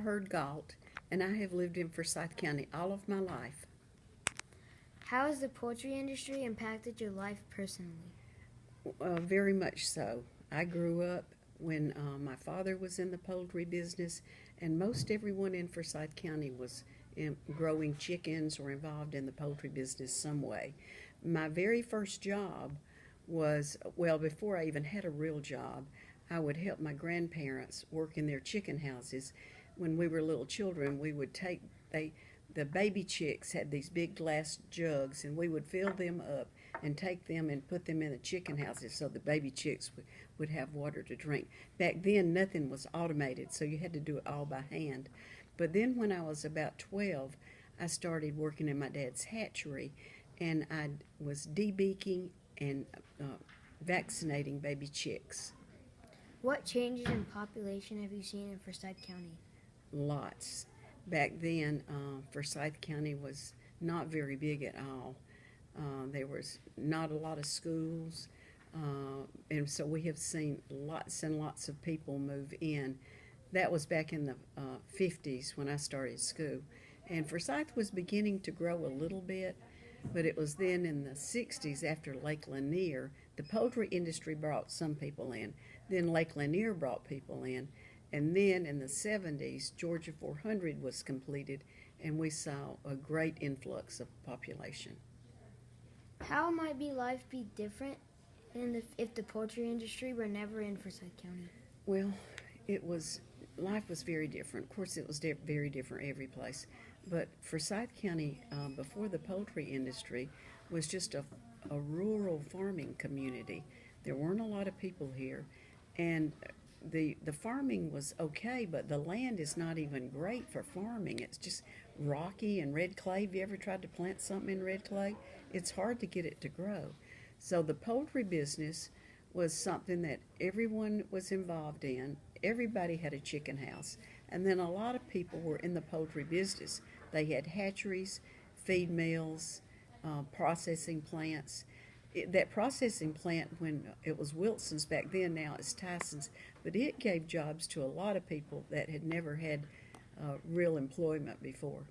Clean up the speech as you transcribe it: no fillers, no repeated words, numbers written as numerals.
Hurd Galt, and I have lived in Forsyth County all of my life. How has the poultry industry impacted your life personally? Very much so. I grew up when my father was in the poultry business, and most everyone in Forsyth County was growing chickens or involved in the poultry business some way. My very first job was, well, before I even had a real job, I would help my grandparents work in their chicken houses. When we were little children, we would take the baby chicks had these big glass jugs, and we would fill them up and take them and put them in the chicken houses so the baby chicks would have water to drink. Back then, nothing was automated, so you had to do it all by hand. But then when I was about 12, I started working in my dad's hatchery, and I was debeaking and vaccinating baby chicks. What changes in population have you seen in Forsyth County? Lots. Back then, Forsyth County was not very big at all. There was not a lot of schools, and so we have seen lots and lots of people move in. That was back in the 50s when I started school. And Forsyth was beginning to grow a little bit, but it was then in the 60s after Lake Lanier, the poultry industry brought some people in. Then Lake Lanier brought people in. And then in the 70s, Georgia 400 was completed, and we saw a great influx of population. How might life be different if the poultry industry were never in Forsyth County? Well, life was very different. Of course, it was very different every place. But Forsyth County, before the poultry industry, was just a rural farming community. There weren't a lot of people here, and the farming was okay, but the land is not even great for farming. It's just rocky and red clay. Have you ever tried to plant something in red clay? It's hard to get it to grow. So the poultry business was something that everyone was involved in. Everybody had a chicken house. And then a lot of people were in the poultry business. They had hatcheries, feed mills, processing plants. That processing plant, when it was Wilson's back then, now it's Tyson's, but it gave jobs to a lot of people that had never had real employment before.